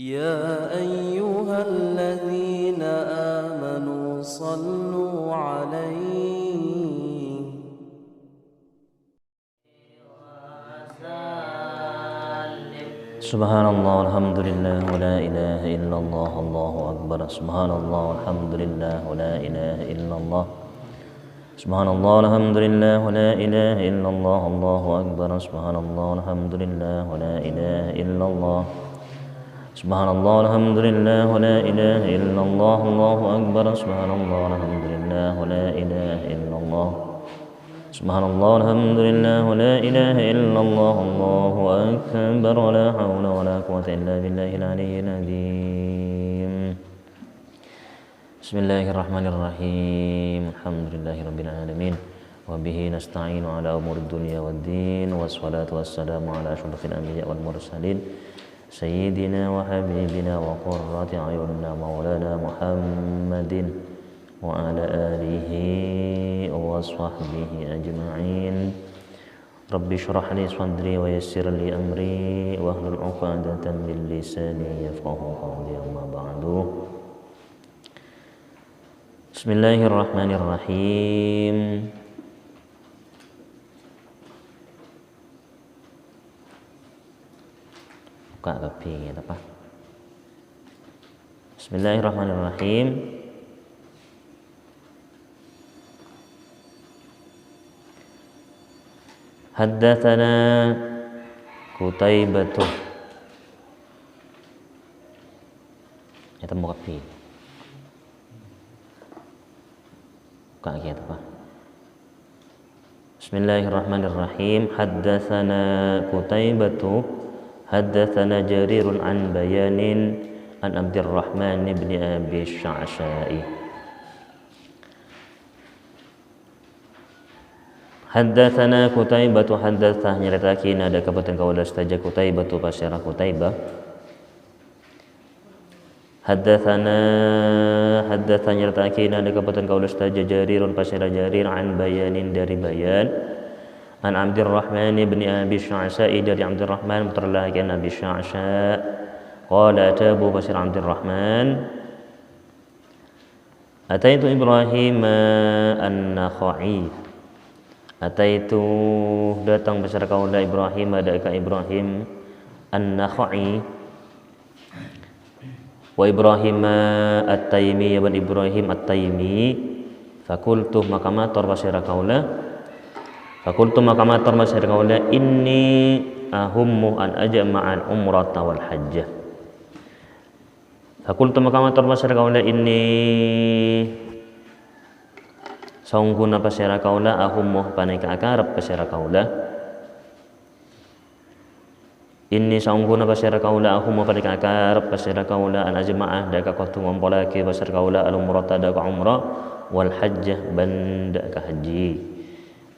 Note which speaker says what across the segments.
Speaker 1: يا أيها الذين آمنوا صلوا عليه
Speaker 2: Subhanallah walhamdulillah wa la ilaha illallah Allahu akbar. Subhanallah walhamdulillah wa la ilaha illallah. Subhanallah walhamdulillah wa la ilaha illallah Allahu akbar. Subhanallah walhamdulillah wa la ilaha illallah. Subhanallah walhamdulillah wa la ilaha illallah Allahu akbar. Subhanallah walhamdulillah wa la ilaha illallah. Subhanallah walhamdulillah wa la ilaha illallah Allahu akbar wa la hawla wa la quwwata illa billahil aliyyil azim. Bismillahirrahmanirrahim. Alhamdulillahi rabbil alamin wa bihi nasta'inu ala umurid dunya waddin wassalatu wassalamu ala asyrafil anbiya wal mursalin sayyidina wa habibina wa qurrati a'yunina maulana Muhammadin wa ala alihi wa sahbihi ajma'in. Rabbi shrah li sadri wa yassir li amri wa hlul 'uqdatan min lisani yafqahu qawli, amma ba'du. Bismillahirrahmanirrahim. Buka kopi apa? Bismillahirrahmanirrahim. Haddatsana Qutaibah. Itu mau kopi. Buka lagi apa? Bismillahirrahmanirrahim. Haddatsana Qutaibah. Haddatsana Jarirun an Bayanin an Abdurrahman ibn Abi Sya'sha'i. Haddatsana Qutaibah haddatsah nyaritakeun ada kabupaten kaula saja Qutaibah tu pasira Qutaibah. Haddatsana nyaritakeun ada kabupaten kaula saja Jarirun pasira Jarir an Bayanin dari Bayan an Abdurrahman ibn Abi Sya'sha'i dari Abdurrahman putra Abi Sya'sha' qala tabu pasira Abdurrahman ataitu Ibrahim an-Nakhai. Ataitu datang besar kaula Ibrahim ada ka Ibrahim an-Nakhai wa Ibrahim at-Taimi ya Ibrahim at-Taimi fakultu makamator besar kaula inni ahummu an ajma'al umrata wal hajjah. Fakultu makamator besar kaula inni saungguna pasira kaula ahummuh panika akarap pasira kaula inni saungguna pasira kaula ahummuh panika akarap pasira kaula an ajma'ah daka qatu ngompolake pasira kaula al umrata daka umrah wal hajjah banda ka haji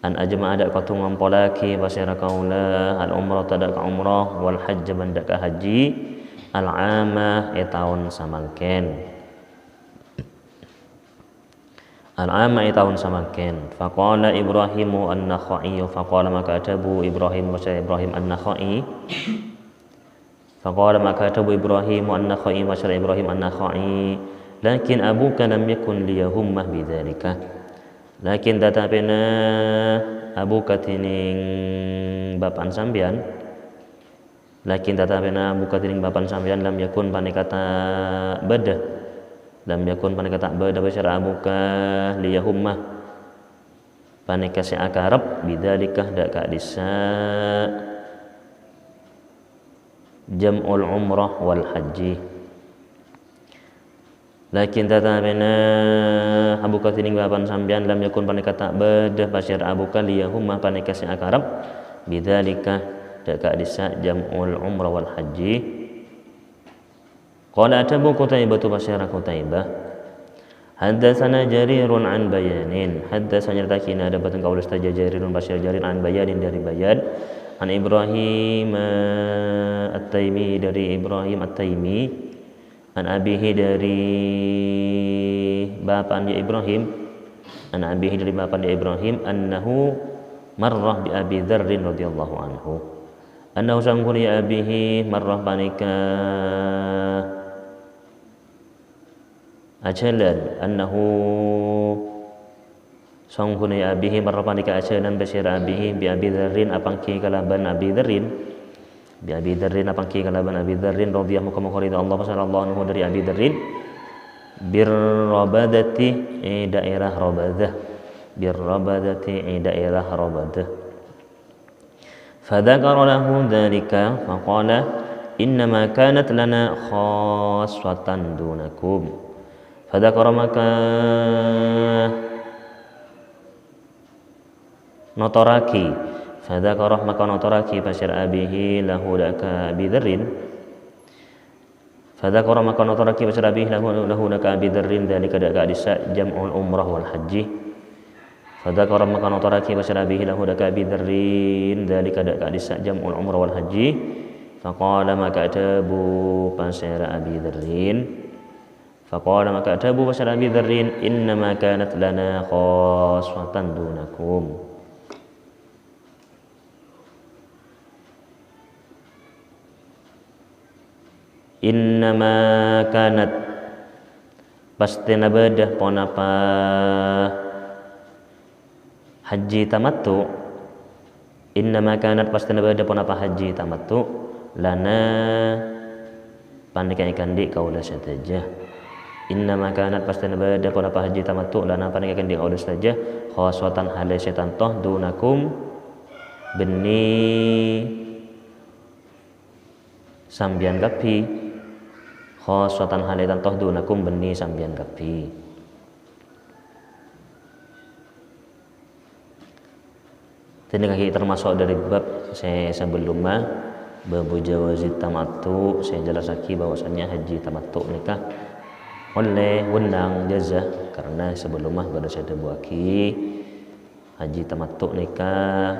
Speaker 2: an ajma'ah daka qatu ngompolake pasira kaula al umrata daka umrah wal hajjah banda ka haji al amah tahun samangken al-amma tahun samaken. Faqala Ibrahimu an-Nakhai, faqala maka tabu Ibrahim wa Ibrahim an-Nakhai. Faqala maka tabu Ibrahimu an-Nakhai wa Ibrahim an-Nakhai. Lakin abuka lam yakun liyahummah bidzalika. Lakin tatapena abuka tining bapan sambian. Lakin tatapena abuka tining bapan sambian lam yakun panikata badah. Lam yakun panika tak bada basara amuka liyahummah panika si akarab bidzalikah dak ka disa jam'ul umrah wal haji. Lakin tatabena abuka tining bapan sambian lam yakun panika tak bada basara abuka liyahummah panika si akarab bidzalikah dak ka disa jam'ul umrah wal haji. Qala tabu Qutaibah tu pasira Qutaibah haddatsana Jarirun an Bayanin haddatsana nyaritakeun ada batun kaula saja Jarirun pasira Jarir an Bayanin dari Bayan an Ibrahim at-Taimi dari Ibrahim at-Taimi an abihi dari bapaknya Ibrahim an abihi dari bapaknya Ibrahim annahu marrah bi Abi Dzar radhiyallahu anhu annahu sangkuri abihi marrah panika ajalan annahu sangkuni abihi marapandika ajalan basir abihi bi Abi Dzarrin apangki kalaban Abi Dzarrin bi Abi Dzarrin apangki kalaban Abi Dzarrin radhiyallahu Allah sallallahu anhu dari Abi Dzarrin birrabadati daerah Rabadah birrabadati daerah Rabadah fadzakara lahu dzalika faqala innama kanat lana khassatan dunakum fadzakara maka notoraki fadzakara maka notoraki pasir abihi lahu daka Abi Dzarrin fadzakara maka notoraki pasir abihi lahu daka Abi Dzarrin dzalika daka adisa jam'ul umrah wal haji fadzakara maka notoraki pasir abihi lahu daka Abi Dzarrin dzalika daka adisa jam'ul umrah wal haji faqala maka atabu pasir Abi Dzarrin faqala maka atabu pasir Abi Dzarrin innama kanat lana khassatan dunakum innama kanat pasti nabadah ponapa haji tamattu innama kanat pasti nabadah ponapa haji tamattu lana pandikan ikan di kaulah saja innama kanat pasti nabadah ponapa haji tamattu lana pandikan ikan di kaulah saja khaswatan halai setan toh dunakum beni sambian kapi khaswatan halitan toh dunakum beni sambian kapi ini kaki termasuk dari bab saya sebelumnya babu jawazit tamattu saya jelasaki bahwasannya haji tamattu nikah oleh wenang jaza karena sebelumnya baru saya buaki haji tamattu nikah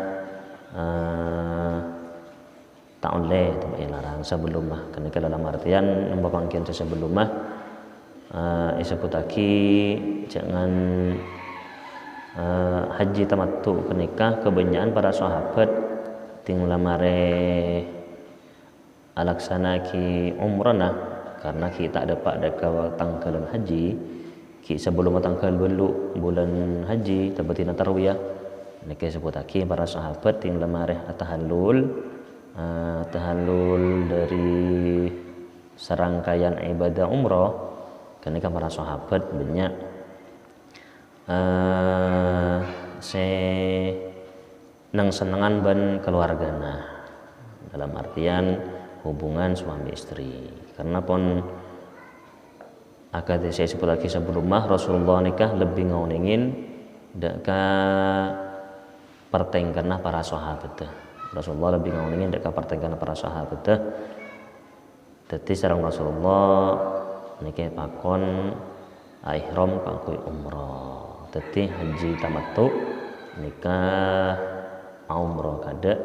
Speaker 2: tak oleh tempat larang sebelumnya karena dalam artian membawakan kian sebelumnya isaputaki jangan haji tamattu kenikah kebanyakan para sahabat tinggal mare alaksanaki umrana karena kita dapat dekat tanggalan haji ki sebelum tanggal belu bulan haji tabatina tarwiyah niki sebutaki para sahabat tinggal mare tahallul dari serangkaian ibadah umroh kenika para sahabat banyak nang senengan ban keluargana dalam artian hubungan suami istri karena pun akad saya sebut lagi sebelumnya Rasulullah nikah lebih ngauningin deka pertengkana para sahabat Rasulullah lebih ngauningin deka pertengkana para sahabat jadi sareng Rasulullah nikah pakon ihram kanggo umroh jadi haji tamattu nikah umroh kada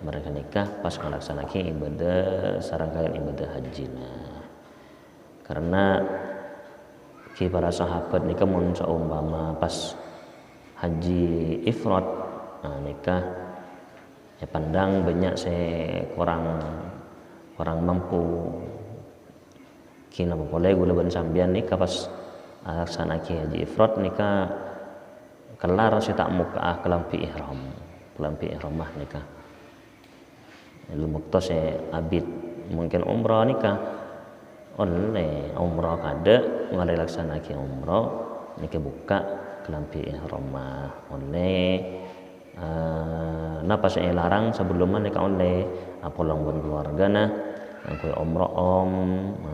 Speaker 2: mereka nikah pas melaksanakan ibadah serangkaian ibadah haji karena ki para sahabat nikah mun saumpama pas haji ifrat nikah ya pandang banyak saya kurang mampu kina boleh gula ban sambian nikah pas laksanakan haji ifrat nikah kelar saya tak muka kelampi ihramah nikah lumukto saya abid mungkin umrah nikah oleh umrah kada ngalih laksanakan umrah nikah buka kelampi ihramah oleh napa saya larang sebelumnya nikah oleh pulang buat keluarga aku umrah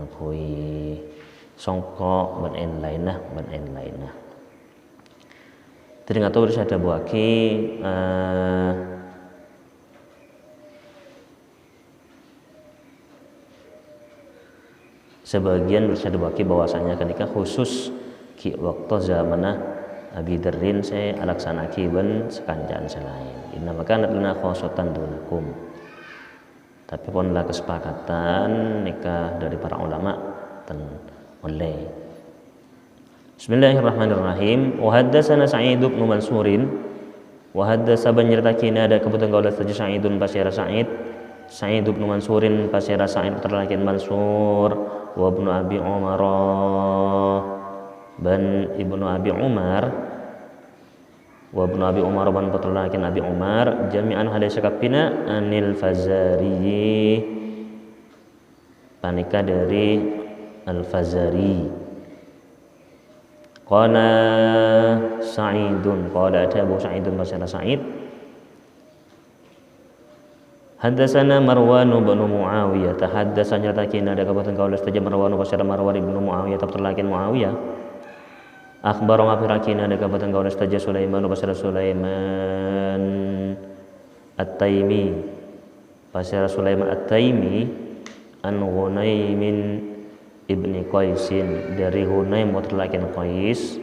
Speaker 2: aku songkok ban lainah jadi nggak tahu saya buaki sebagian saya buaki bahwasanya ketika khusus ki waktu zamanah Abi Dzarrin saya alaksanaki ban sekanjaan selain inna makanat lana khassatan dunakum tapi pun lah kesepakatan nikah dari para ulama dan oleh Bismillahirrahmanirrahim wa haddatsana Sa'id bin Mansurin wa haddasa banjartakina ada kebetulan kaulah saja Sa'idun pasira Sa'id bin Mansurin pasira Sa'id terlakin Mansur wa ibnu Abi Umar ban Ibnu Abi Umar wa Ibnu Abi Umar ban patulakin Abi Umar jami'an hade sakapina anil Fazari panika dari Al-Fazari. Qala Sa'idun qala Abu Sa'idun basara Sa'id Haddatsana Marwan bin Muawiyah tahaddasa nyatakeun ada kabuatan kaula saja Marwan basara Marwan bin Muawiyah tabtulakin Muawiyah akhbar ngapirakeun ada kabuatan kaula saja Sulaiman basara Sulaiman At-Taimi basara Sulaiman At-Taimi an Ghunaimin ibni Qaisin dari Ghunaim mutlakin Qais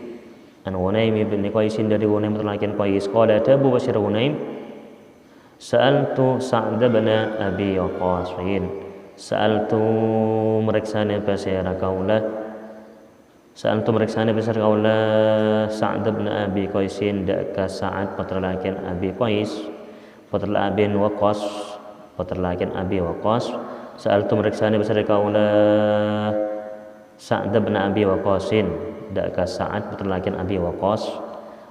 Speaker 2: an Ghunaim ibni Qaisin dari Ghunaim mutlakin Qais qala Abu Bashir Ghunaim Sa'altu Sa'd bin Abi Waqqas Sa'altu meriksana pasira kaula Sa'altu meriksana pasira kaula Sa'd bin Abi Qaisin daka Sa'ad patralakin Abi Qais patralakin Waqqas patralakin Abi Waqqas Sa'altu meriksana pasira kaula Sa'd bin Abi Waqqasin daka Sa'ad patralakin Abi Waqqas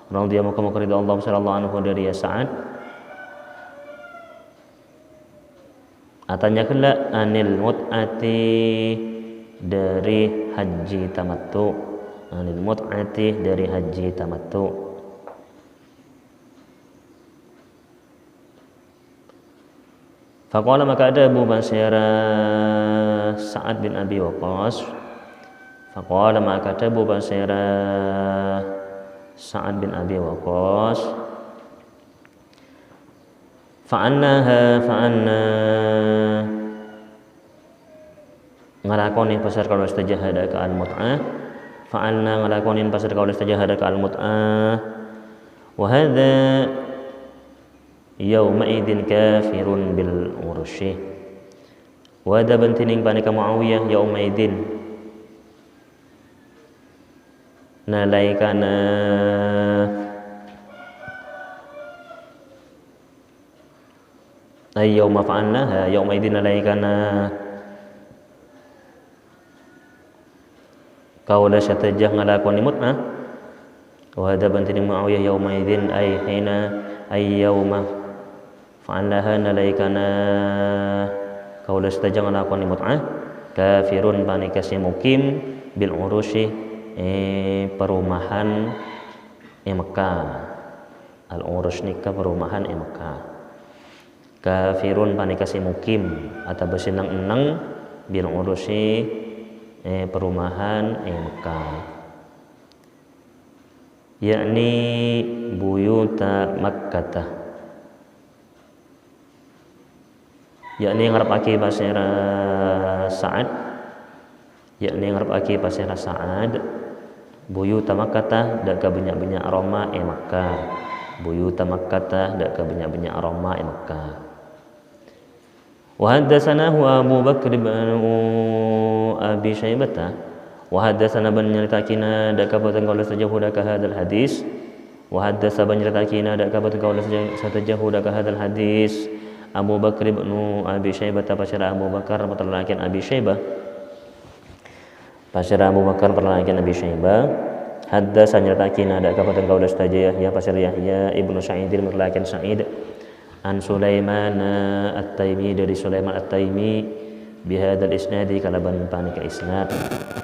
Speaker 2: radhiyallahu anhu sallallahu anhu dari Sa'ad atanyakanlah anil mut'ati dari haji tamattu anil mut'ati dari haji tamattu faqala maka ada Abu Basir Sa'ad bin Abi Waqqas faqala maka ada Abu Basir Sa'ad bin Abi Waqqas fa'anna ngalakoni pasar kalau istajahada ka al-mut'ah fa'anna ngalakoni pasar kalau istajahada ka al-mut'ah wa hadza yawma idin kafirun bil urushi wa hadza bantining panika Muawiyah yawma idin nalaikana ay yauma fa'alnaha yauma idin alaikana kaula satajah ngalakoni mut'ah wa hadza bantin Muawiyah yauma idin ay hina ay yauma fa'alnaha nalaikana kaula satajah ngalakoni mut'ah kafirun panikasi mukim bil urusi perumahan Mekah al urus nikah perumahan Mekah kafirun panikasi mukim atau besinang enang bil urusi perumahan Mekah yakni buyuta Makkah yakni ngarepake pasira Sa'ad yakni ngarepake pasira Sa'ad buyuta Makkah dak ka banyak-banyak aroma Makkah buyuta Makkah dak ka banyak-banyak aroma Makkah. وحدثناه أبو بكر بن أبي شيبة وحدثنا بن nyeritakeun da kabuatan kaula sajahu da hadzal hadis وحدث بن nyeritakeun da kabuatan kaula sajahu da hadzal hadis Abu Bakr bin Abi Syaibah pasira Abu Bakar patralakin Abi Syaibah pasira Abu Bakar patralakin Abi Syaibah haddasa nyeritakeun da kabuatan kaula sajahu ya pasira Yahya ibnu Sa'id patralakin Sa'id an Sulaiman At-Taimi dari Sulaiman At-Taimi bihadzal isnadi kalaban panika isnad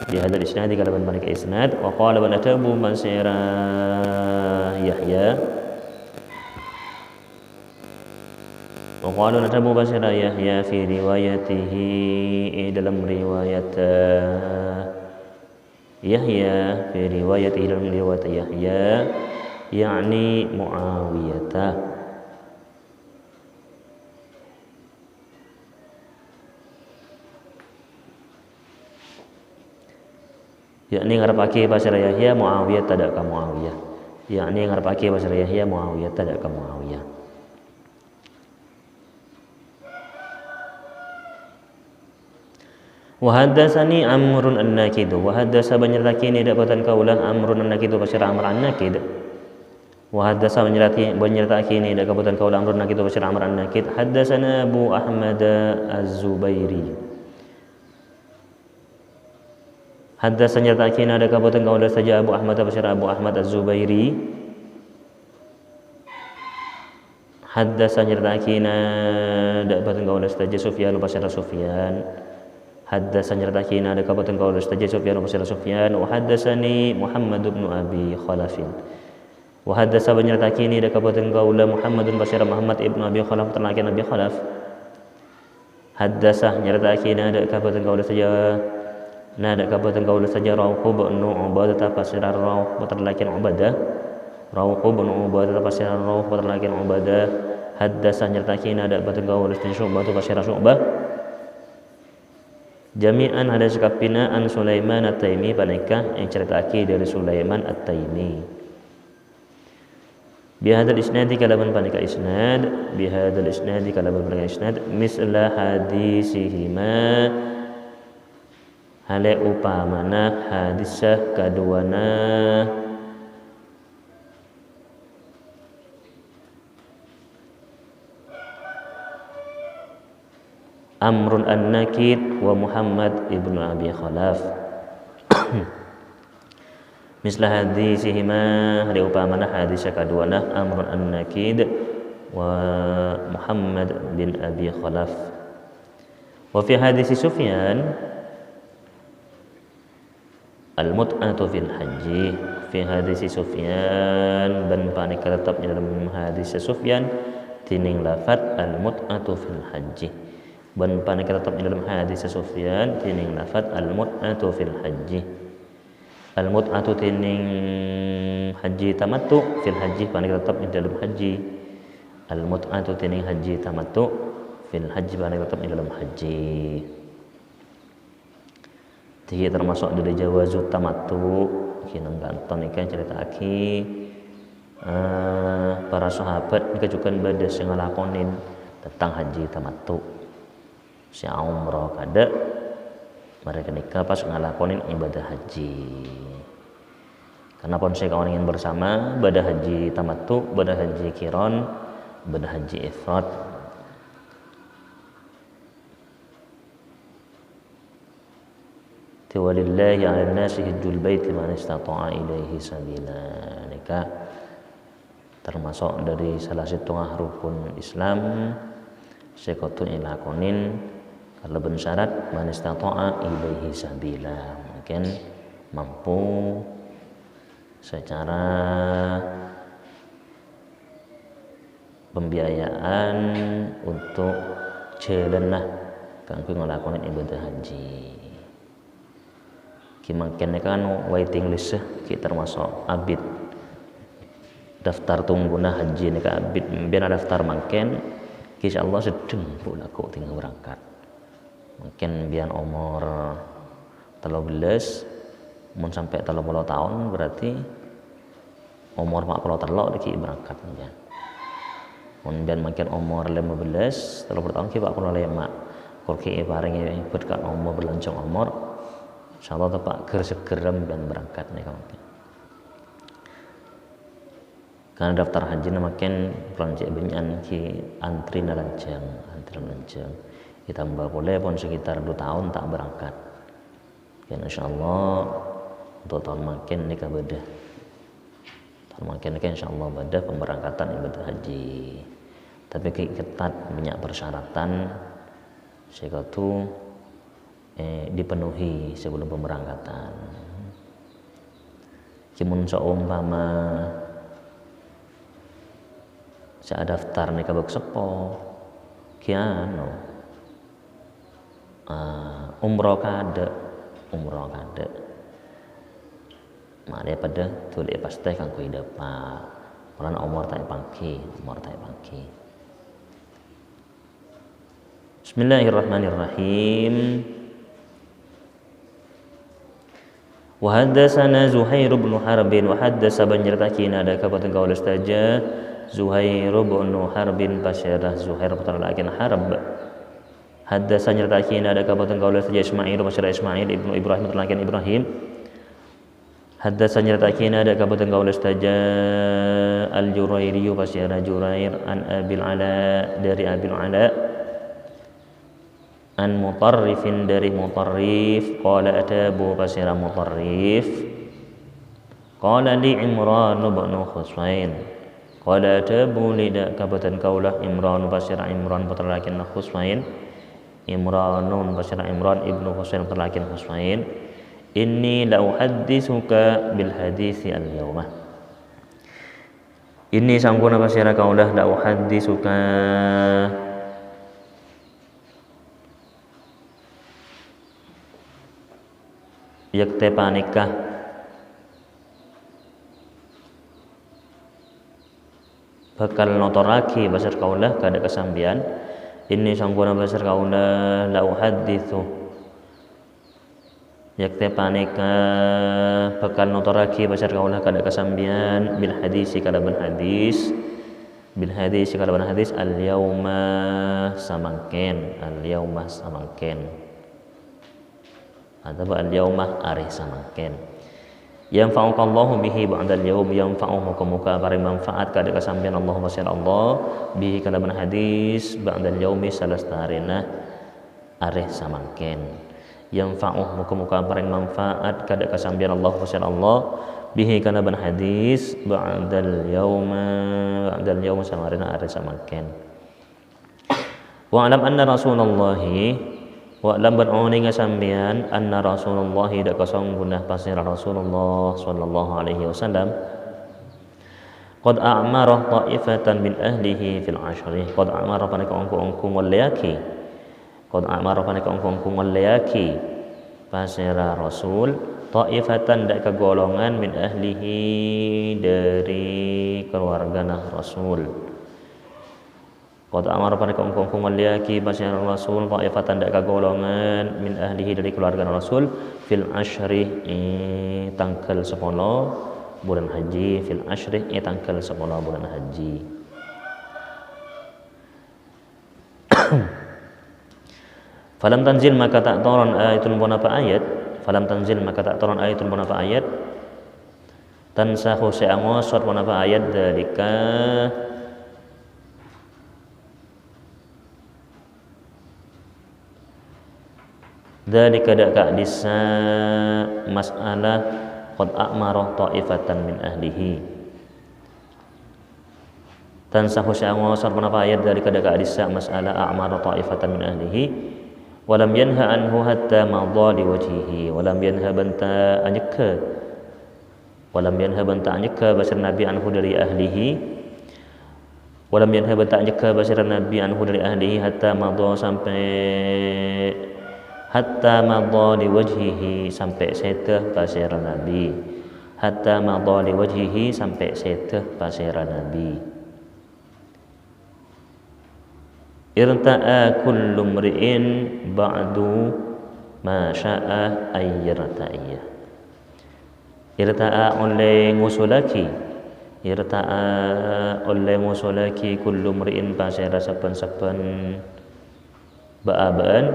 Speaker 2: bihadzal isnadi kalaban panika isnad wa qala wa natabu man sira Yahya wa qala natabu man sira Yahya fi riwayatihi dalam riwayat Yahya fi riwayatihi dalam riwayat Yahya yakni Muawiyah yakni ngarepake pasir Yahya Muawiyah tidak ka Muawiyah yakni ngarepake pasir Yahya Muawiyah tidak ka Muawiyah wa haddatsani Amrun an-Nakid wa haddasa banyarakini dapatan kaulah Amrun an-Nakid pasir Amr an-Nakid wa haddasa banyarakini dapatan kaulah Amrun an-Nakid pasir Amr an-Nakid haddatsana Abu Ahmad Az-Zubairi Haddasa nyertakina ada kabuatan kaula saja Abu Ahmad Abu Ahmad Az-Zubairi. Haddasa nyertakina ada kabuatan kaula saja Sufyan Basra Sufyan. Haddasa nyertakina ada kabuatan kaula saja Sufyan Basra Sufyan. Wa haddasani Muhammad bin Abi Khalaf. Wa haddasa nyertakini ada kabuatan kaula Muhammad bin Basra Muhammad ibnu Abi Khalaf terlakian Abi Khalaf. Haddasa nyertakina ada kabuatan kaula saja nada kabuatan kaula saja Rauh bin Ubadah tafsiran Rauh terlakian Ubadah. Rauh bin Ubadah tafsiran Rauh terlakian Ubadah. Haddasa nyertakina ada kabuatan kaula saja Syu'bah tafsiran Syu'bah. Jami'an ada sekapina an Sulaiman At-Taimi panikah yang ceritaki dari Sulaiman At-Taimi. Bihadal isnadi kalaban panikah isnad, bihadal isnadi kalaban panikah isnad, mislah hadisihima hale upamana hadisah kaduana Amrun An-Nakid wa Muhammad ibnu Abi Khalaf. Mislah hadisihima hale upamana hadisah kaduana Amrun An-Nakid wa Muhammad bin Abi Khalaf. Wa fi hadisi Sufyan al-mut'atu fil haji. Fi hadisi Sufyan ban panika tetap dalam hadis Sufyan tining lafat al-mut'atu fil haji. Ban panika tetap dalam hadis Sufyan tining lafat al-mut'atu fil haji. Al-mut'atu tining haji tamattu fil haji panika tetap dalam haji. Al-mut'atu tining haji tamattu fil haji panika tetap dalam haji. Jadi termasuk dari jawazut tamattu kinang ganton ikan cerita aki para sahabat dikajukan pada sing ngalakonin tentang haji tamattu si umrah kada mereka nikah pas ngalakonin ibadah haji. Karena pun saya kawan ingin bersama ibadah haji tamattu, ibadah haji qiran, ibadah haji ifrad. Walillahi 'alan nasi hajjul baiti man istata'a ilaihi sabila. Nikah termasuk dari salah satu rukun Islam sekotu ilakonin kalau bersyarat man istata'a ilaihi sabila, mungkin mampu secara pembiayaan untuk jalan lah kanggo ngelakonin ibadah haji. Makin kan waiting list kita termasuk abid daftar tungguna haji nika abid biar daftar makin kisah Allah sedeng pula kok tinggal berangkat mungkin biar umur 13 mun sampai 30 tahun berarti umur 40 telok diki berangkat ya. Mun biar makin umur 15 30 tahun ki 45 kok ki paring berkat umur berlancung umur insyaallah tepak gerem dan berangkat nih kawan. Karena daftar haji makin pelanjak benyan ki antri nalanjang kita mbak boleh pun sekitar 2 tahun tak berangkat. Dan insyaallah untuk tahun makin nikah beda. Tahun makin nikah insyaallah beda pemberangkatan ibadah haji. Tapi ketat banyak persyaratan sehingga tu dipenuhi sebelum pemberangkatan. Kimun seumpama saya daftar nikah bak sepo kiano umroh kada mare pada tulik pasti kanggo idapa orang umur tak pangki. Bismillahirrahmanirrahim. Wa haddatsana Zuhair bin Harb wa haddasa banjartakina ada kabupaten kaula saja Zuhair bin Harb pasyarah Zuhair putra-lakin Harb. Haddasa nyertakina ada kabupaten kaula saja Ismail pasyarah Ismail ibnu Ibrahim putra-lakin Ibrahim. Haddasa nyertakina ada kabupaten kaula saja Al-Jurairi pasyarah Jurair an Abil Ala dari Abil Ala an Mutarrifin dari Mutarrif qala atabu pasira Mutarrif qala li Imran bin Husain qala atabu li dak kabatan kaulah Imran pasira Imran putra laki Husain Imranun pasira Imran ibnu Husain putra laki Husain inni la uhadditsuka bil hadisi al yauma inni sangguna pasira kaulah la uhadditsuka yakte panikah bakal notoraki basar kaulah kada kesambian ini sangguna basar kaulah la uhadditsu yakte panikah bakal notoraki basar kaulah kada kesambian bil hadisi kada ban hadis al yauma samangken atau al-yaumah ari samangken yang fa'akallahu bihi ba'dal yaum yang fa'uhu muka paring manfaat kada kasampian Allah masya Allah bihi kada ban hadis ba'dal yaumi salastarina ari samangken yang fa'uhu muka paring manfaat kada kasampian Allah masya Allah bihi kada ban hadis ba'dal yaum samarina ari samangken wa alam anna rasulullahi wa lam ban'uni ngasambian anna Rasulullah dak kosong gunah pasir Rasulullah sallallahu alaihi wasallam qad a'mara ta'ifatan min ahlihi fil ashri qad a'mara panika ongko wallayaki pasir Rasul ta'ifatan dak kegolongan min ahlihi dari keluarga Rasul qad amara panika ongkong waliyaki pasir Rasul ta'ifatan dak kagolongan min ahlihi dari keluarga Rasul fil ashri tanggal 10 bulan haji fil ashri tanggal 10 bulan haji falam tanzil maka tak turun ayatun bunapa ayat tansahu sa'angosot bunapa ayat dalika dzalika dak disa masalah qad a'mara ta'ifatan min ahlihi tansahu sya'ngosar menapa ayat dari dak disa masalah a'mara ta'ifatan min ahlihi walam yanha anhu hatta madha li wajhihi walam yanha banta anyaka basir nabi anhu dari ahlihi walam yanha banta anyaka basir nabi anhu dari ahlihi hatta madha li wajhihi sampai seteh pasir nabi irta'a kullu mri'in ba'du ma sya'a ayyarta'iyah irta'a oleh ngusulaki kullu mri'in pasir saben-saben ba'abaan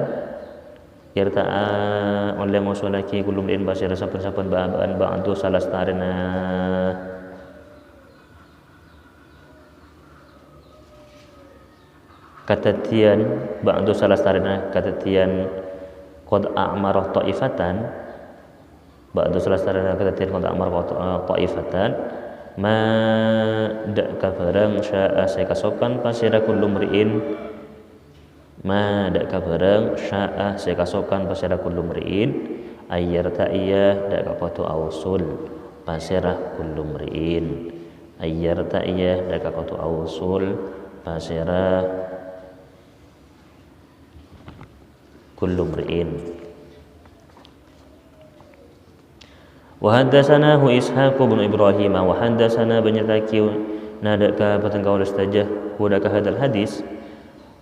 Speaker 2: irta'a oleh ngusulaki kullu mri'in pasir saben-saben ba'abaan ba'du salastarina katatian ba'du salastarina katatian qad a'mara ta'ifatan ba'du salastarina katatian qad a'mara ta'ifatan ma dak kabarang sya'a saya kasokan pasira kullu mri'in ma dak kabarang sya'a saya kasokan pasira kullu mri'in ayyarta'iyah dak kapotu ausul pasira kullu mri'in ayyarta'iyah dak kapotu ausul pasira kullu mri'in wa haddatsanahu Ishaq bin Ibrahim wa haddatsana banyataki nadaka patengkau ustajah hudaka hadal hadis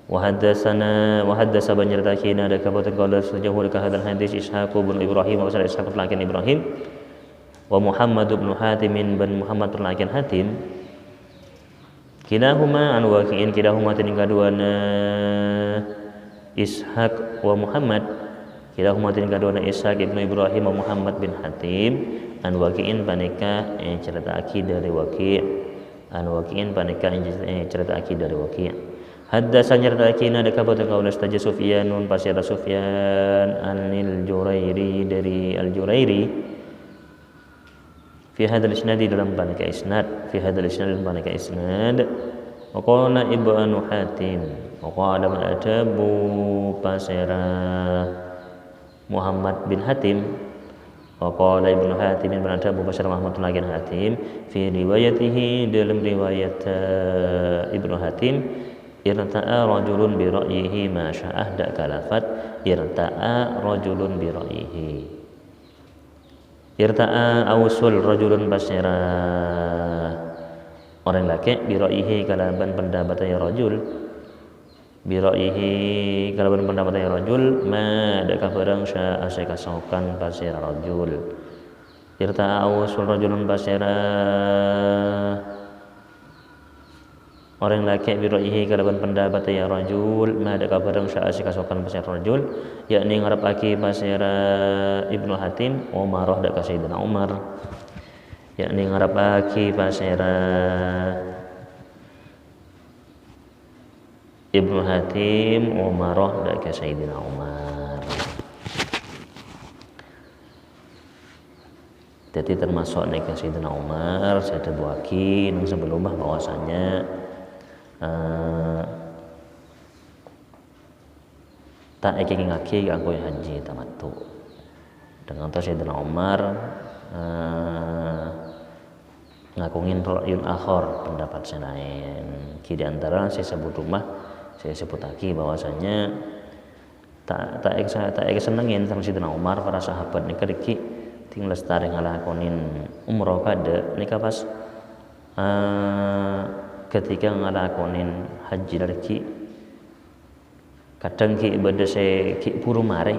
Speaker 2: wa haddasa banyataki nadaka patengkau ustajah hudaka hadal hadis Ishaq bin Ibrahim wa Ishaq bin Ibrahim wa Muhammad bin Hatim bin Muhammad bin Hatim kilahuma an waqi'in kilahuma tinikaduana Ishaq wa Muhammad kilahuma tinikaduana Ishaq ibnu Ibrahim wa Muhammad bin Hatim an waqi'in panika cerita aki dari waqi' an waqi'in panika cerita aki dari waqi' Haddasa nyertakina deka boten kaula staja Sufyanun pasira Sufyan anil Jurairi dari al Jurairi fi hadzal isnad dalam banaka isnad fi hadzal isnad dalam banaka isnad wa qala Ibnu Hatim wa qala man atabu pasira Muhammad bin Hatim wa qala Ibnu Hatim bin atabu pasira Muhammad bin Hatim fi riwayatihi dalam riwayat Ibnu Hatim irta'a rajulun bi ra'yihi ma sya'ah dak kalafat irta'a rajulun bi ra'yihi irta'a awsul rajulun basira orang laki bi ra'yihi kalaban pendapatnya rajul bi ra'yihi kalaban pendapatnya rajul ma dak kabarang sya'a sekasokan basira rajul irta'a awsul rajulun basira orang laki biraihi kalaban pendapat ya rajul ma ada kabarang sya'asi kasokan pasir rajul yakni ngarepake pasira Ibnu Hatim Umarah dak Sayyidina Umar yakni ngarepake pasira Ibnu Hatim Umarah dak Sayyidina Umar. Jadi termasuk nek Sayyidina Umar saya tebuaki nang sebelumah bahwasanya tak ingin ngaki aku haji tamattu dengan to Sayyidina Umar ngakungin ra'yun akhar pendapat selain ki di antara saya sebut rumah saya sebut lagi bahwasanya tak senengin sama Sayyidina Umar para sahabat nika iki ting lestari ngalakonin umroh kada nika pas ketika ngalakonin haji dari ki kadang ki ibadah saya ki puru mare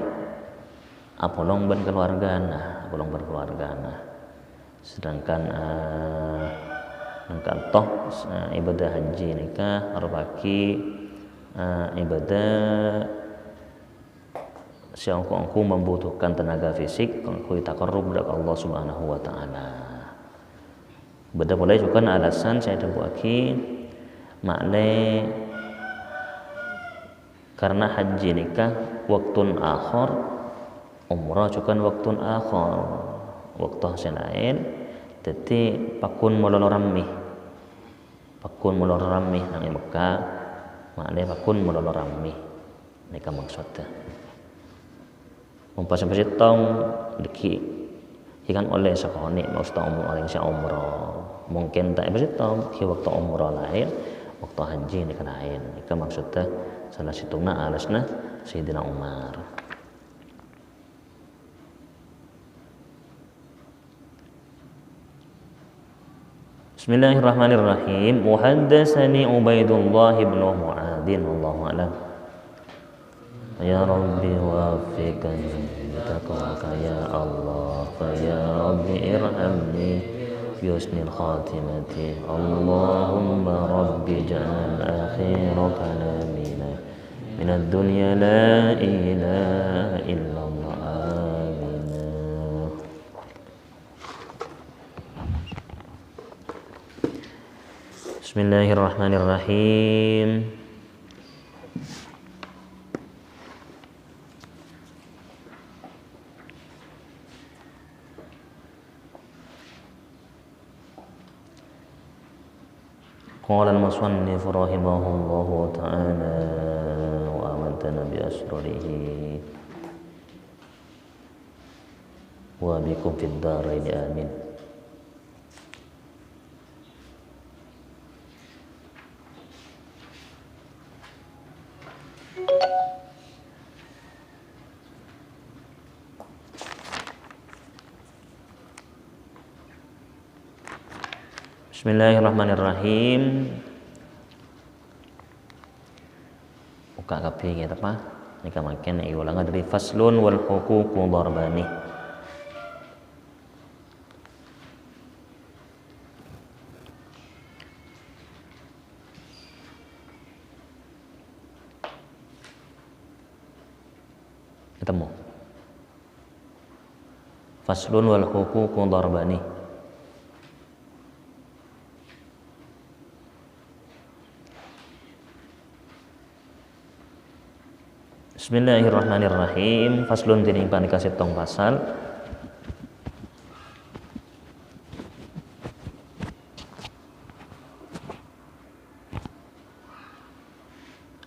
Speaker 2: apolong ban keluargana sedangkan nangkan toh ibadah haji nikah arupaki ibadah siangku membutuhkan tenaga fisik kui takarrub dari Allah Subhanahu wa taala. Beda boleh juga alasan saya tebuaki makna karena haji nikah waktun akhir umrah juga waktun akhir waktu selain jadi pakun mulul ramih nang Mekah makna pakun mulul ramih nikah maksudnya sampai tong deki ikan oleh sekoni mau umrah orang umrah mungkin tak beritahu di waktu umrah lain waktu haji ini kan lain itu maksudnya salah situna alasna Sayyidina Umar. Bismillahirrahmanirrahim. Muhaddasani Ubaidullah bin Mu'adzin wallahu a'lam. Ya Rabbi wafiqani bitaqwaka ya Allah fa ya Rabbi irhamni yusnil khatimati Allahumma Rabbi ja'al akhir kalamina minad dunya la ilaha illallah amin. Bismillahirrahmanirrahim. قال المصنف رحمه الله تعالى وأمدنا بأسراره وبكم في الدارين آمين. Bismillahirrahmanirrahim. Buka kapi kita apa? Nika makin ulang dari faslun wal huququ darbani. Ketemu. Faslun wal huququ darbani. Bismillahirrahmanirrahim. Faslun tining panika setong pasal.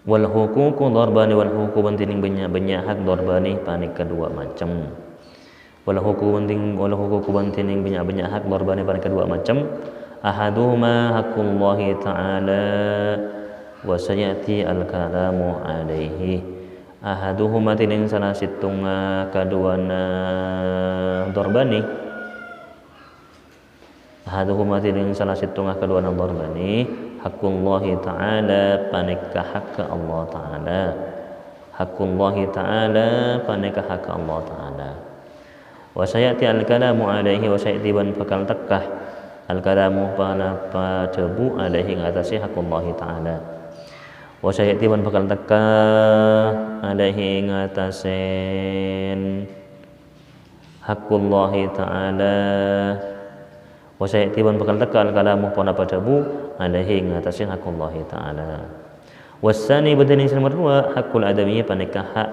Speaker 2: Wal huququ darbani wal huququ tining banyak hak darbani panik kedua macam. Wal huququ tining banyak hak darbani panik kedua macam. Ahaduhuma haqqullahi ta'ala wa sayati al-kalamu alaihi. Ahaduhuma tining salah situnga kaduana darbani. Ahaduhuma tining salah situnga kaduana darbani haqqullahi ta'ala panika hak Allah ta'ala. Haqqullahi ta'ala panika hak Allah ta'ala. Wa sayati al-kalamu alaihi wa sayati ban bakal tekah al-kalamu panapa tebu alaihi ngatasi haqqullahi ta'ala. Wa sayati ban bakal tekah alaihi ngatasen haqqullahi ta'ala. Wa sayati ban bakal tekah al-kalamu panapa tebu alaihi ngatasin haqqullahi ta'ala. Wasani badani nomor 2 hakul adami panika hak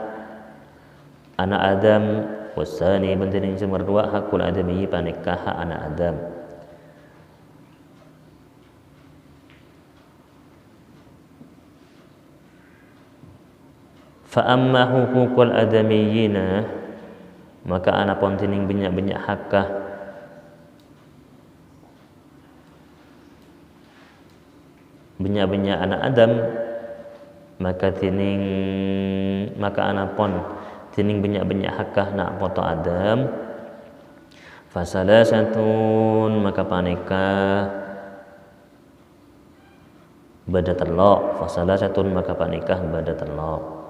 Speaker 2: anak Adam. Wasani badani nomor 2 hakul adami panika hak anak Adam. Fa amma huququl adamiyina maka ana pon tining banyak hakkah banyak anak Adam maka ana pon tining banyak hakkah nak poto Adam. Fasalasatun maka panika bada telok. Fasalasatun maka panika bada telok.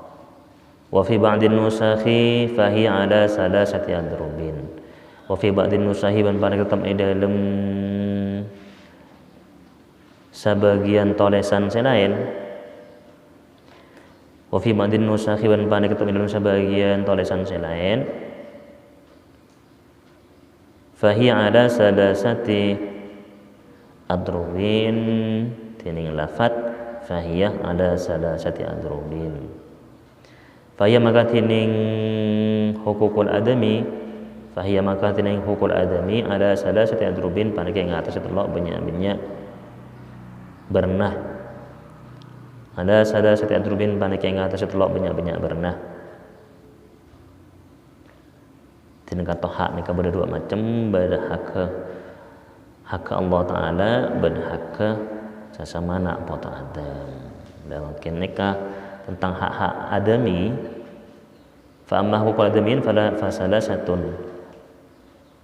Speaker 2: Wa fi ba'din nusakhi fahi ala salasati adrubin. Wa fi ba'din nusakhi ban panika tetap dalam sebagian tolesan selain. Wa fi ba'din nusakhi ban panika tetap dalam sebagian tolesan selain. Fahi ala salasati adrubin tining lafat fahiyah ala salasati adrubin. Fahiyah maka tining hukukul adami. Fahiyah maka tining hukukul adami ada salasati adrubin panika ing atas telok banyak bernah. Ada salasati adrubin panika ing atas telok banyak bernah. Tining kata hak nika beda dua macam, beda hak Allah Ta'ala, beda hak sesama nak poto Adam. Dan mungkin nika tentang hak-hak adami. Fa amma huququl adamiin fala fasalasatun.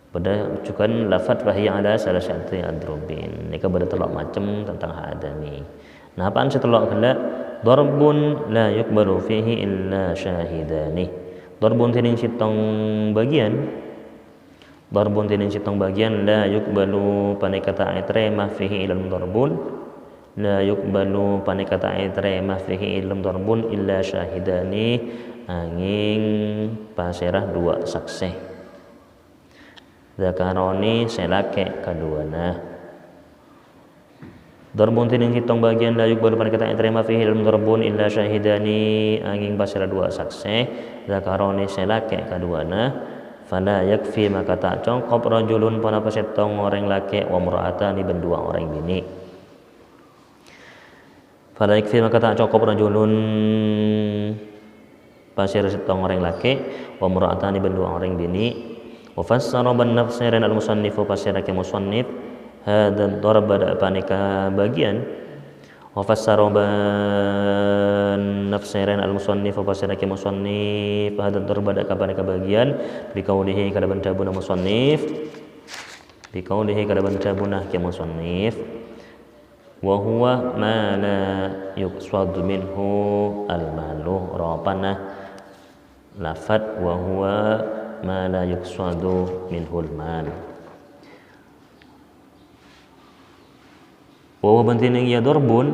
Speaker 2: Pada cukan lafaz fahiya ala salasati adrubin. Nika beda telok macam tentang hak adami. Nah, apaan setelok kala darbun la yuqbalu fihi illa syahidani. Darbun tining sitong bagian. Darbun tining sitong bagian la yuqbalu panikata aitrema fihi ilal darbun. La yuqbalu panikata aitrema fihi ilal darbun illa syahidani angin paserah dua saksi. Zakaroni selake kaduana. Darbun tining hitong bagian la yuqbalu panikata aitrema fihi ilal darbun illa syahidani angin paserah dua saksi. Zakaroni selake kaduana. Fala yakfi maka tak congkop rajulun panapa setong orang laki wa mura'atani ben dua orang bini. Fala yakfi maka tak congkop rajulun pasir setong orang laki wa mura'atani ben dua orang bini. Wa fassara ban nafsiran al musannifu pasira ke musannif hadan darba panika bagian. Wa fassara ban nafsiran al musannif pasira ke musannif hadan darba panika bagian biqaulihi kada bantabuna musannif biqaulihi kada bantabuna ke musannif wa huwa ma la yuqsad minhu al malu rapana lafat wa huwa ma la yuqsadu minhu al mal. Wa bantining ya darbun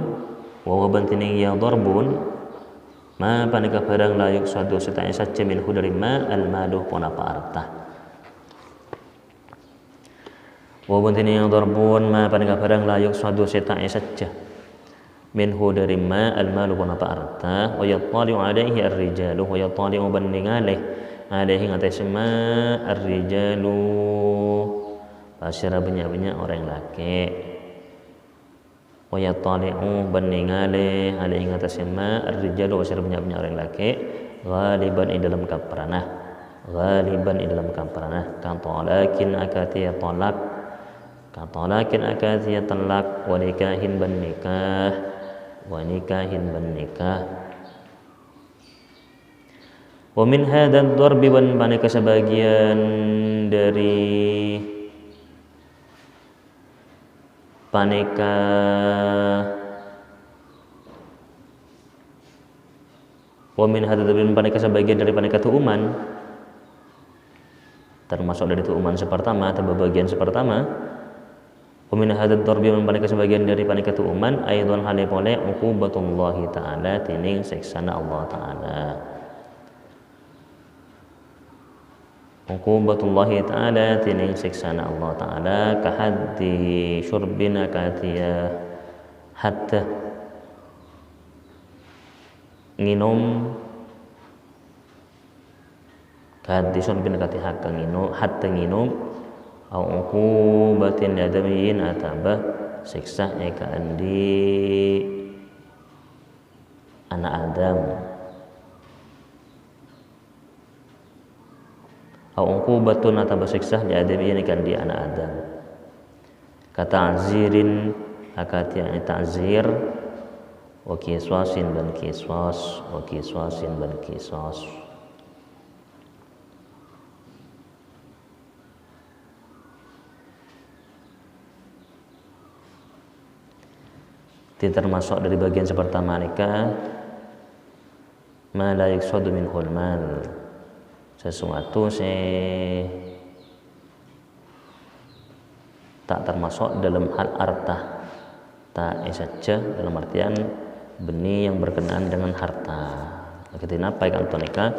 Speaker 2: ma panika barang la yuqsadu setai saja minhu dari ma al malu punapa arta. Wa bantining ya darbun ma panika barang la yuqsadu setai saja minhu dari ma al-malu pun apa arta wa yattali'u alaihi ar-rijalu wa yattali'u bandingalih alaihi ngatas ma ar-rijalu pasira banyak-banyak orang laki wa yattali'u bandingalih alaihi ngatas ma ar-rijalu pasira banyak-banyak orang laki ghaliban di dalam kaparanah ghaliban di dalam kaparanah katalakin akatiya talak katalakin akatiya talak wa nikahin ban nikah wa nikahin ban nikah wa min hadzal darbi wan paneka sebagian dari paneka wa min hadzal darbi paneka sebagian dari paneka tuuman termasuk dari tuuman sepertama atau bagian sepertama Wamin hadat darbi mempanika sebagian dari panika tuuman aidon hale pole uqubatullahi ta'ala tining siksana Allah ta'ala uqubatullahi ta'ala tining siksana Allah ta'ala kahaddi syurbina katia hatta nginum kahaddi syurbina katia hakka nginum hatta nginum au uqubatin adamiyin ataba siksa eka andi anak Adam au uqubatun ataba siksa li adamiyin eka andi anak Adam kata azirin akati ta'zir wa kiswasin ban kiswas wa kiswasin ban kiswas termasuk dari bagian sepertama nikah ma la yuqsadu minhul mal sesuatu tak termasuk dalam hal harta tak saja dalam artian benih yang berkenaan dengan harta ketika apa yang untuk nikah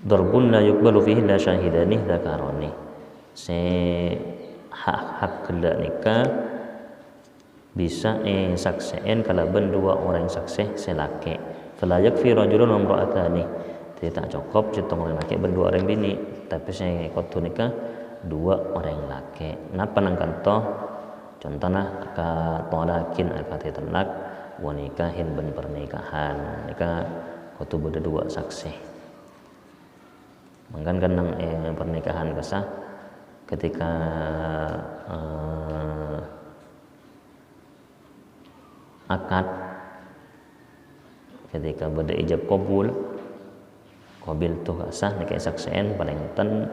Speaker 2: darbun la yuqbalu fihi la syahidani dzakarani hak kelak nikah bisa saksien kalaban dua orang saksi selaki fala yakfi rajulun wa imra'atani tidak cukup cetong orang laki berdua orang bini tapi saya ikut nikah dua orang laki napa nangkan toh contohnya ka talakin akati talak wa nikahin ban pernikahan nikah kudu beda dua saksi mangkan kan nang pernikahan kesah ketika akad ketika beda ijab qabul tuh kasah nikah saksien paling ten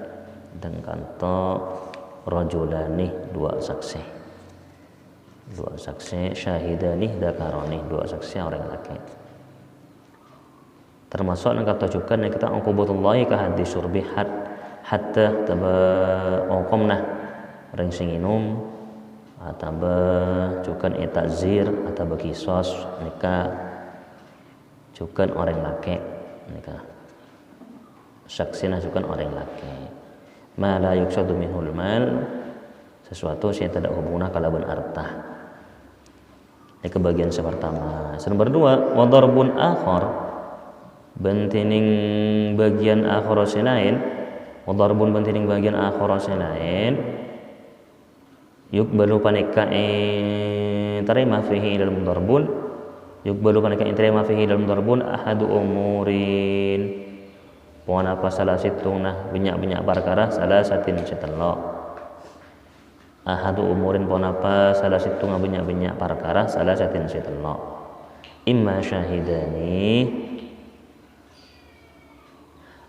Speaker 2: dan kanto rajulani dua saksi syahidani dzakarani dua saksi orang laki termasuk nang kata juga nek kita uqubatullahi ka hadis surbi hatta taba ongkomna ring sing inum ataba cukan itazir ataba kisos nikah cukan orang laki nikah saksina cukan orang laki ma la yuqsadu minhul mal sesuatu yang tidak hubungan kalaban harta ini kebagian pertama nomor dua wa darbun akhar bentining bagian akhar lain wa darbun bentining bagian akhar lain yukbalu panika terima fihi dalam darbun yukbalu panika terima fihi dalam darbun ahadu umurin puan apa salah situngna banyak perkara salah satin setelok ahadu umurin puan apa salah situngna banyak perkara salah satin setelok imma syahidani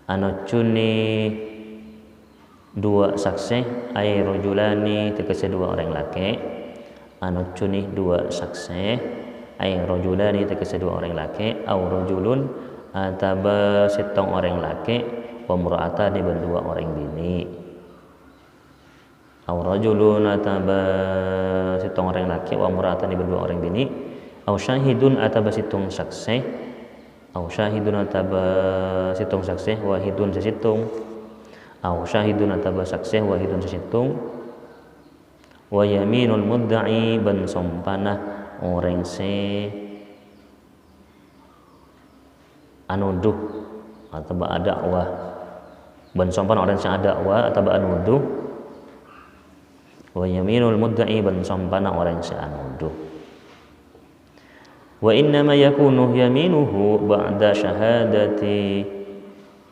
Speaker 2: anocuni dua saksi ay rajulani tegese dua orang laki anu cunih dua saksi ay rajulani tegese dua orang laki au rajulun ataba setong orang laki wa mura'atani dan dua orang bini au rajulun ataba setong orang laki wa mura'atani dan dua orang bini au syahidun ataba setong saksi au syahidun ataba setong saksi wahidun sesitung au syahidun ataba saksih wahidun sesitung wa yaminul mudda'i ban sompana orang se anuduh atau dakwah ban sompana orang se dakwah atau anuduh wa yaminul mudda'i ban sompana orang se anuduh wa innama yakunu yaminuhu ba'da syahadati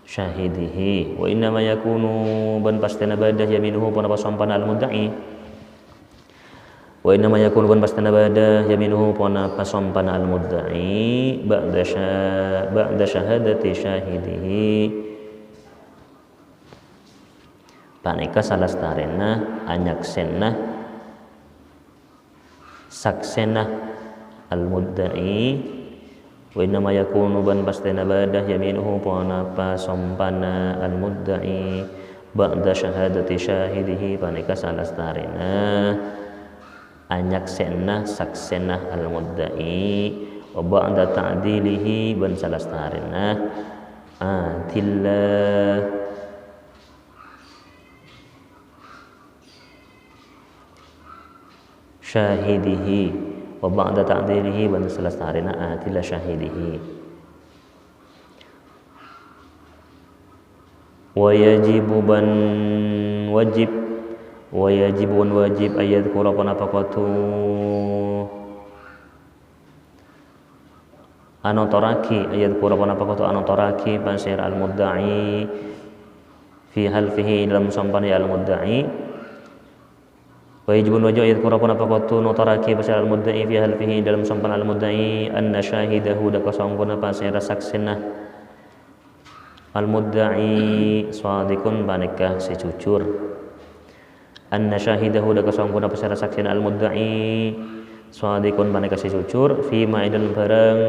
Speaker 2: syahidihi wa innama yakunu ban pastana badah yaminuhu pun apa sompana al mudda'i wa innama yakunu ban pastana badah yaminuhu pun apa sompana al mudda'i ba'da syahadati syahidihi paneka salastarena anyaksena saksena al-mudda'i wa innama yakunu ban pastana badah yaminuhu pun apa sompana al-mudda'i ba'da syahadati syahidihi paneka salastarena anyaksena saksena al-mudda'i wa ba'da ta'dilihi ban salastarena adillah syahidihi wa ba'da ta'dilihi ban salastarena atila syahidihi wa yajibu ban wajib wa yajibun wajib ayat qur'an apaqatu anotoraki ayat qur'an apaqatu anotoraki pasir al mudda'i fi halfihi dalam sampani al mudda'i wa yajibun wajib ayat qur'an apaqatu notaraki pasir al mudda'i fi halfihi dalam sampan al mudda'i anna syahidahu da kasangkuna pasir saksina al mudda'i sadiqun banikah si jujur anna syahidahu da kasangkuna pasir saksina al mudda'i sadiqun banikah si jujur fi ma'idan barang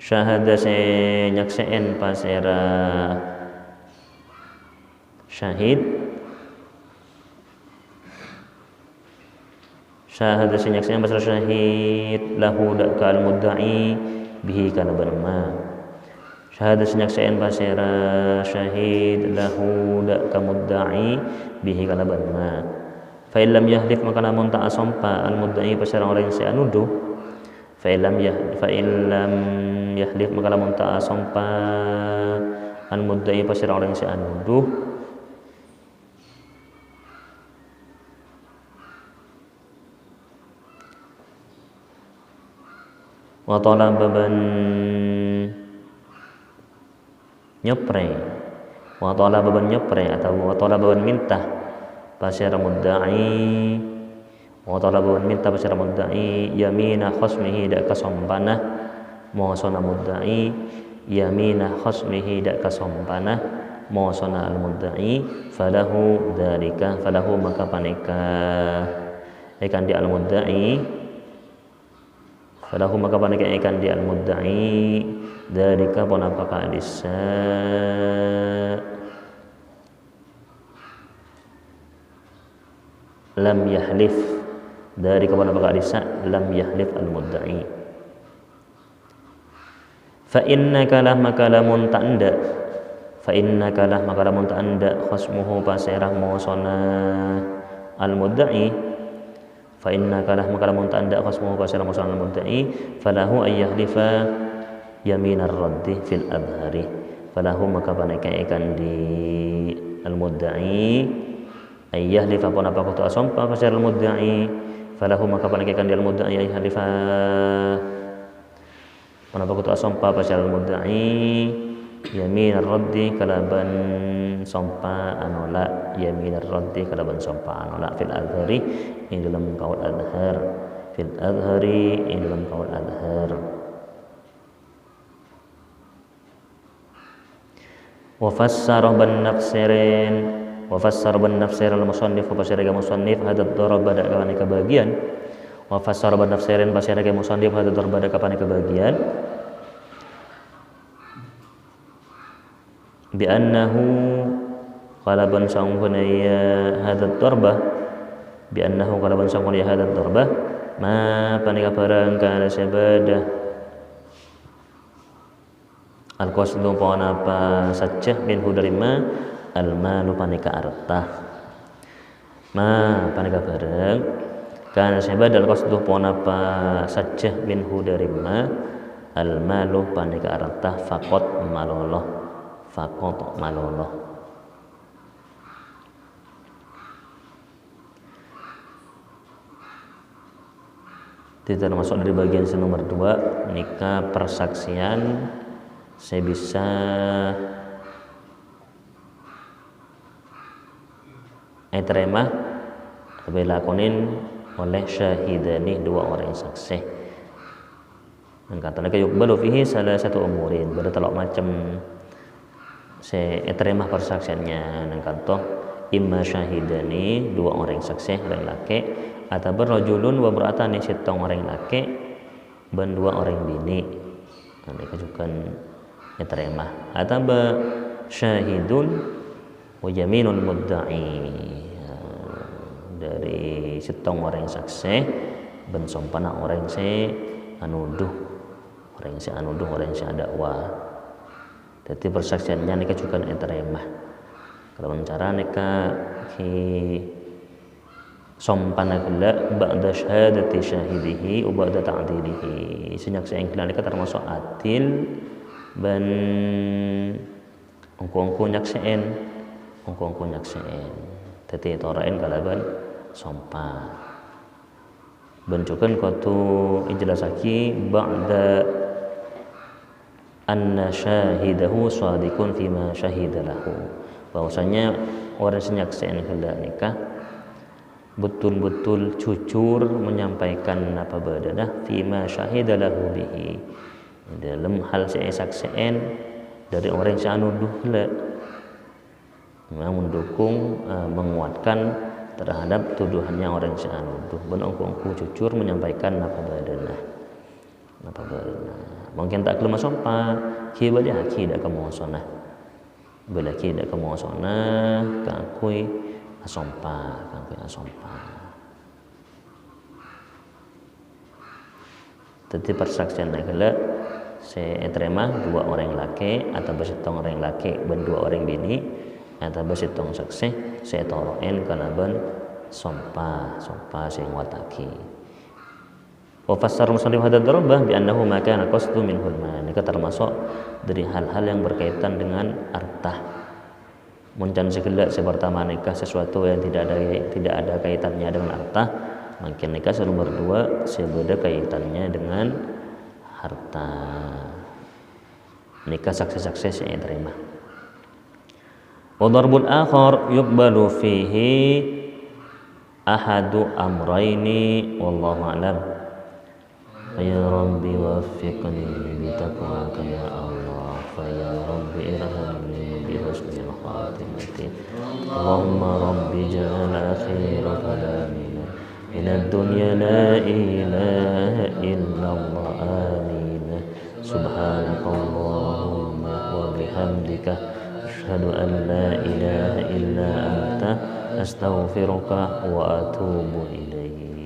Speaker 2: syahada se nyakseen pasira syahid syahada sinyaksian basal syahid lahu ka al mudda'i bihi kana banma syahada sinyaksian basira syahid lahu ka mudda'i bihi kana banma fa illam yahlif maka namun tak asompa al mudda'i basira orang yang anuduh fa illam yahlif maka namun tak asompa al mudda'i basira orang yang anuduh wa talaba ban nyepre wa talaba ban nyepre atau wa talaba ban minta pasir mudda'i wa talaba ban minta pasir mudda'i yamina khasmihi dak kasompana mosona mudda'i yamina khasmihi dak kasompana mosona al mudda'i falahu dzalika falahu maka paneka ikan di al mudda'i falahu maka paneka ikan di al mudda'i dzalika pun apakah adisa lam yahlif dari kepada apakah adisa lam yahlif al mudda'i fa innaka lah maka lamun ta'anda fa innaka lah maka lamun ta'anda khasmuhu pasirah mosona al mudda'i fa innaka lah maka lamun ta'anda khasmuhu pasirah mosona al mudda'i falahu ayyahlifa yaminar raddi fil adhari falahu maka paneka ikan di al mudda'i ayyahlifa pun apa kutu asompa pasirah al mudda'i falahu maka paneka ikan di al mudda'i ayyahlifa pun apa kutu asompa pasirah al mudda'i yamin ar-raddi kalaban sompa anola yamin ar-raddi kalaban sompa anola fil adhari ing dalam qaul adhar fil adhari ing dalam qaul adhar wa fassara ban nafsirin wa fassara ban nafsirin al-musannif wa pasiraga musannif hadat daraba dak kana kebagian wa fassara ban nafsirin pasiraga musannif hadat daraba dak kana kebagian bi annahu qalaban sangkuna ya hadat darba bi annahu qalaban sangkuna ya hadat darba ma panika barang kana sabada al qasdu pon apa saja minhu dari ma al-malu panika artah ma panika bareng kan sebadal qasdu ponapa sajah minhu dari ma al-malu panika artah faqat maloloh itu termasuk dari bagian nomor 2 nikah persaksian saya bisa terima dilakonin oleh syahidani 2 orang saksi dan katanya yukbalu fihi salah satu umurin bertelok macam saya terima persaksiannya dan kata imma syahidani 2 orang saksi orang laki atau berrajulun wa ber'atani sitong orang laki dan 2 orang bini mereka juga terima atau syahidun wa yaminul mudda'i dari sitong orang saksi ben sompana orang se anuduh orang se dakwa jadi persaksiannya nikah juga terima kalau cara nikah ki sompana gela ba'da syahadati syahidihi wa ba'da ta'dilihi senyak seengklan nikah termasuk adil ben ongko nyakseen jadi torain kalaban sompa bencukan kuatu ijlasaki ba'da anna syahidahu shadiqun fima syahidalahu bahwasanya orang senyakseen kala nikah betul-betul jujur menyampaikan apa badadah fima syahidalahu bihi dalam hal sakseen dari orang yang anuduh mendukung menguatkan terhadap tuduhannya orang yang anuduh benongkongku jujur menyampaikan apa badana mungkin tak kelima sompa kibali haki dak kemuasona belaki dak kemuasona kakui asompa jadi persaksian negala saya terima 2 orang laki atau bersitong orang laki dan 2 orang bini atau bersitong saksi saya toroen kalaban sompa sing wataki wa fassara musannif hadha darabah bi annahu ma kana qasdu minhu al-mal ini termasuk dari hal-hal yang berkaitan dengan harta muncan segala sepertama nikah sesuatu yang tidak ada kaitannya dengan harta mungkin nikah nomor 2 sebeda kaitannya dengan harta nikah saksi-saksi yang terima wa darbul akhar yuqbalu fihi ahadu amrayni wallahu a'lam ya rabbi waffiqni bi taqwaka ya Allah fa ya rabbi irhamni bi husnil khatimati Allahumma rabbi ja'al akhira kalamina min ad-dunya la ilaha illallah amin subhanakallahumma wa bihamdika asyhadu an la ilaha illa anta astaghfiruka wa atubu ilaik.